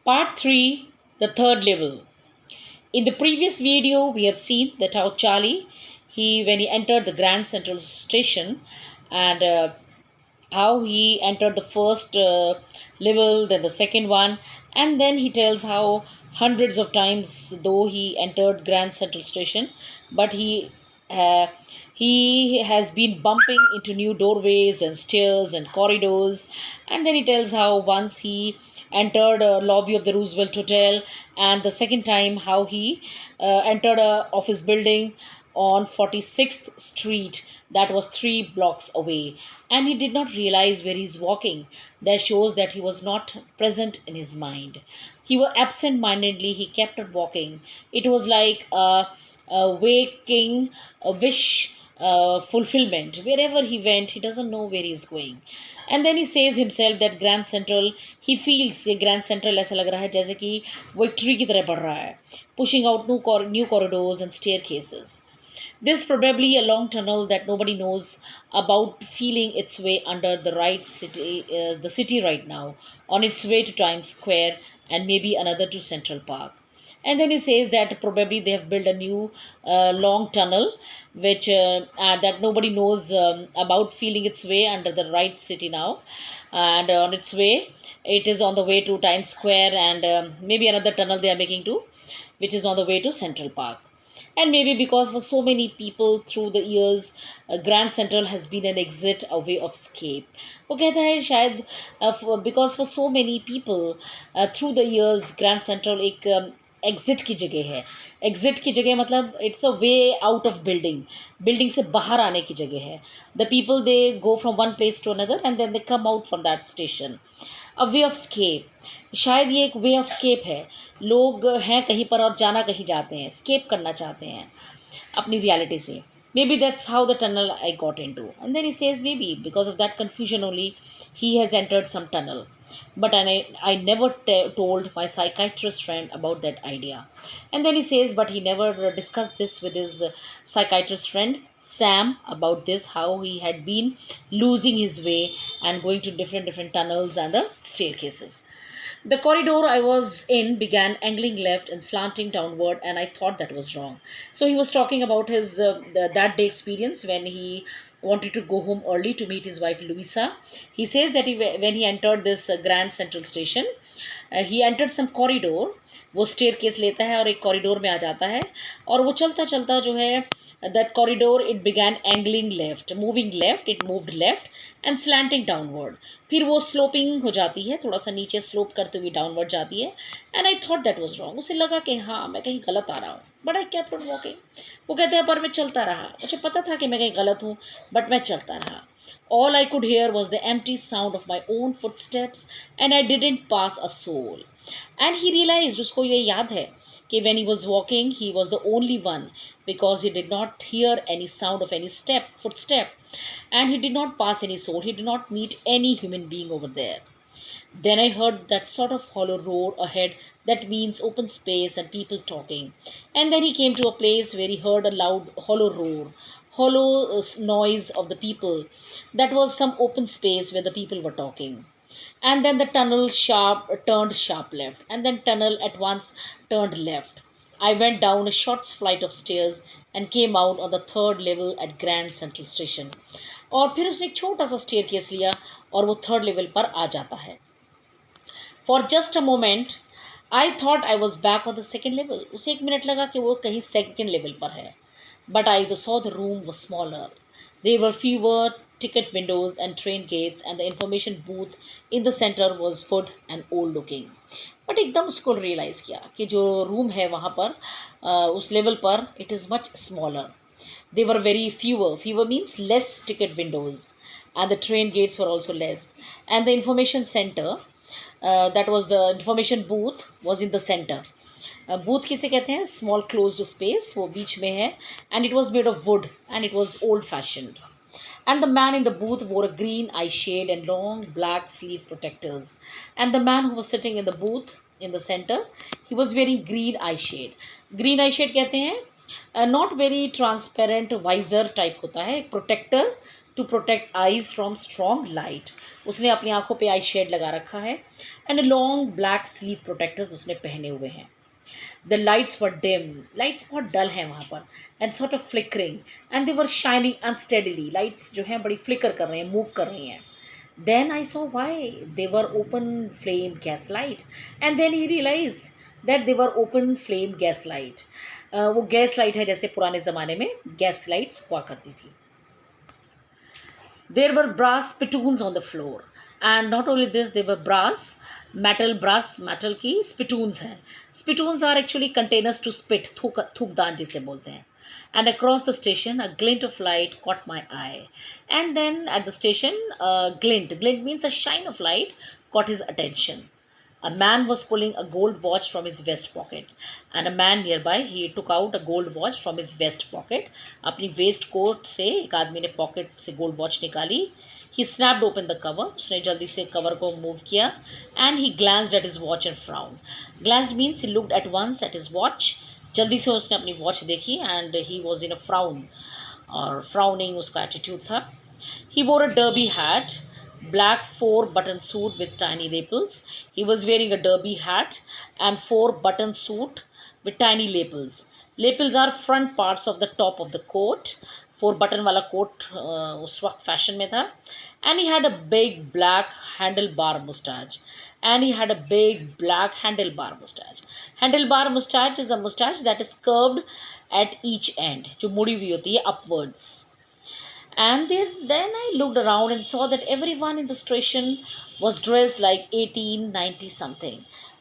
Part 3, the third level. In the previous video, we have seen that how Charlie, when he entered the Grand Central Station, and how he entered the first level, then the second one, and then he tells how hundreds of times, though he entered Grand Central Station, but uh, he has been bumping into new doorways and stairs and corridors. And then he tells how once he entered a lobby of the Roosevelt Hotel, and the second time how he entered a office building on 46th Street that was 3 blocks away, and he did not realize where he's walking. That shows that he was not present in his mind. He was absent mindedly, he kept on walking. It was like a waking a wish fulfillment. Wherever he went, he doesn't know where he's going. And then he says himself that Grand Central, he feels कि Grand Central ऐसा लग रहा है जैसे कि वो एक tree की तरह बढ़ रहा है, pushing out new corridors and staircases. This probably a long tunnel that nobody knows about, feeling its way under the city right now, on its way to Times Square and maybe another to Central Park. And then he says that probably they have built a new long tunnel, which that nobody knows about, feeling its way under the right city now, and on its way, it is on the way to Times Square, and maybe another tunnel they are making too, which is on the way to Central Park. And maybe because for so many people through the years, Grand Central has been an exit, a way of escape. वो कहता है शायद because for so many people through the years, Grand Central एक exit की जगह है. Exit की जगह मतलब it's a way out of building से बाहर आने की जगह है. The people they go from one place to another and then they come out from that station. A way of escape. शायद ये एक वे ऑफ स्केप है. लोग हैं कहीं पर और जाना कहीं जाते हैं, स्केप करना चाहते हैं अपनी रियलिटी से. Maybe that's how the tunnel I got into. And then he says maybe because of that confusion only he has entered some tunnel. But I never told my psychiatrist friend about that idea. And then he says, but he never discussed this with his psychiatrist friend Sam about this, how he had been losing his way and going to different tunnels and the staircases. The corridor I was in began angling left and slanting downward, and I thought that was wrong. So he was talking about his that day experience when he wanted to go home early to meet his wife Louisa. He says that when he entered this Grand Central Station, he entered some corridor. वो stair case लेता है और एक corridor में आ जाता है, और वो चलता चलता जो है that corridor it began angling left, moving left, it moved left and slanting downward. फिर वो स्लोपिंग हो जाती है, थोड़ा सा नीचे स्लोप करते हुए डाउनवर्ड जाती है. And I thought that was wrong. उसे लगा कि हाँ मैं कहीं गलत आ रहा हूँ, but I kept on walking. वो कहते हैं पर मैं चलता रहा. मुझे पता था कि मैं कहीं गलत हूँ, बट मैं चलता रहा. All I could hear was the empty sound of my own footsteps, and I didn't pass a soul. And he realized, उसको ये याद है कि when he was walking, he was the only one, because he did not hear any sound of any footstep, and he did not pass any soul. He did not meet any human being over there. Then I heard that sort of hollow roar ahead that means open space and people talking. And then he came to a place where he heard a loud hollow roar, hollow noise of the people. That was some open space where the people were talking. And then the tunnel turned sharp left, and then tunnel at once turned left. I went down a short flight of stairs and came out on the third level at Grand Central Station. और फिर उसने एक छोटा सा stair case लिया और वो third level पर आ जाता है. For just a moment, I thought I was back on the second level. उसे एक मिनट लगा कि वो कहीं सेकंड लेवल पर है. But I saw the room was smaller. There were fewer ticket windows and train gates, and the information booth in the center was wood and old looking. But एकदम उसको realize किया कि जो room है वहाँ पर उस level पर it is much smaller. They were very fewer. Fewer means less ticket windows, and the train gates were also less. And the information center, that was the information booth, was in the center. Booth किसे कहते हैं? Small closed space, वो बीच में है. And it was made of would and it was old fashioned. And the man in the booth wore a green eye shade and long black sleeve protectors. And the man who was sitting in the booth in the center, he was wearing green eye shade. Green eye shade कहते हैं not very transparent visor type होता है, एक protector to protect eyes from strong light. उसने अपनी आंखों पे eye shade लगा रखा है and long black sleeve protectors उसने पहने हुए हैं। The lights were dim, lights बहुत डल हैं वहाँ पर, and sort of flickering, and they were shining unsteadily, lights जो हैं बड़ी फ्लिकर कर रहे हैं, मूव कर रही हैं। Then I saw why they were open flame gaslight, and then he realized that they were open flame gaslight. वो गैस लाइट है जैसे पुराने ज़माने में गैस लाइट्स हुआ करती थी। There were brass spittoons on the floor, and not only this, they were brass metal की spittoons हैं। Spittoons are actually containers to spit, थूकदान जिसे बोलते हैं। And across the station, a glint of light caught my eye. And then at the station, a glint means a shine of light, caught his attention. A man was pulling a gold watch from his vest pocket, and a man nearby, he took out a gold watch from his vest pocket. अपनी waste coat से एक आदमी ने pocket से gold watch निकाली। He snapped open the cover. उसने जल्दी से कवर को मूव किया, and he glanced at his watch and frowned. Glanced means he looked at once at his watch. जल्दी से उसने अपनी वॉच देखी, and he was in a frown, और frowning उसका एटीट्यूड था। He wore a derby hat, black 4-button suit with tiny lapels. He was wearing a derby hat and 4-button suit with tiny lapels. Lapels are front parts of the top of the coat. 4 button वाला coat उस वक्त fashion में था। And he had a big black handlebar mustache. And he had a big black handlebar mustache. Handlebar mustache is a mustache that is curved at each end, जो मुड़ी हुई होती है upwards. And then I looked around and saw that everyone in the station was dressed like 1890 something.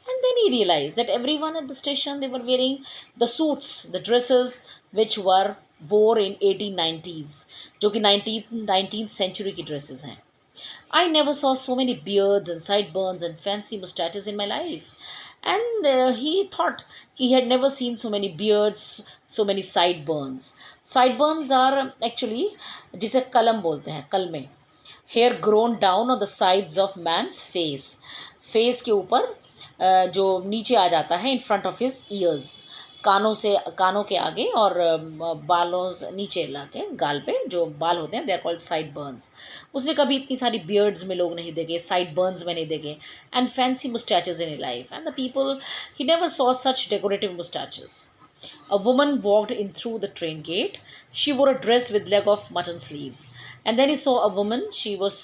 And then he realized that everyone at the station, they were wearing the suits, the dresses which were wore in 1890s, जो कि 19th century की dresses हैं। I never saw so many beards and sideburns and fancy mustaches in my life. And he thought he had never seen so many beards, so many sideburns. Sideburns are actually जिसे कलम बोलते हैं, कलमे, hair grown down on the sides of man's face. Face के ऊपर जो नीचे आ जाता है in front of his ears. कानों के आगे और बालों से नीचे लाके गाल पे जो बाल होते हैं, they are called sideburns. उसने कभी इतनी सारी बियर्ड्स में लोग नहीं देखे, साइड बर्न्स में नहीं देखे, and fancy moustaches in life, and the people he never saw such decorative moustaches. A woman walked in through the train gate. She wore a dress with leg of mutton sleeves. And then he saw a woman. She was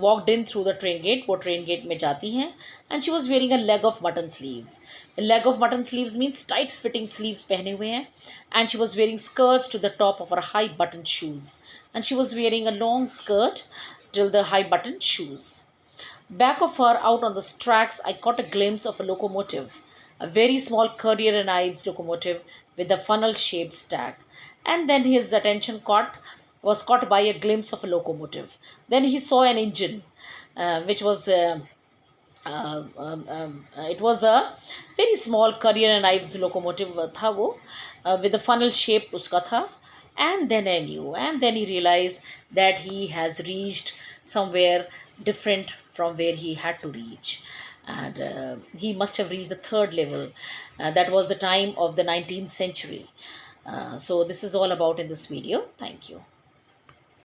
walked in through the train gate. वो train gate में जाती हैं. And she was wearing a leg of mutton sleeves. A leg of mutton sleeves means tight fitting sleeves पहने हुए हैं. And she was wearing skirts to the top of her high buttoned shoes. And she was wearing a long skirt till the high buttoned shoes. Back of her, out on the tracks, I caught a glimpse of a locomotive. A very small Currier and Ives locomotive with a funnel-shaped stack. And then his attention was caught by a glimpse of a locomotive. Then he saw an engine, which was it was a very small Currier and Ives locomotive था वो, with a funnel shape उसका था. And then I knew, and then he realized that he has reached somewhere different from where he had to reach. And he must have reached the third level. That was the time of the 19th century. So this is all about in this video. Thank you.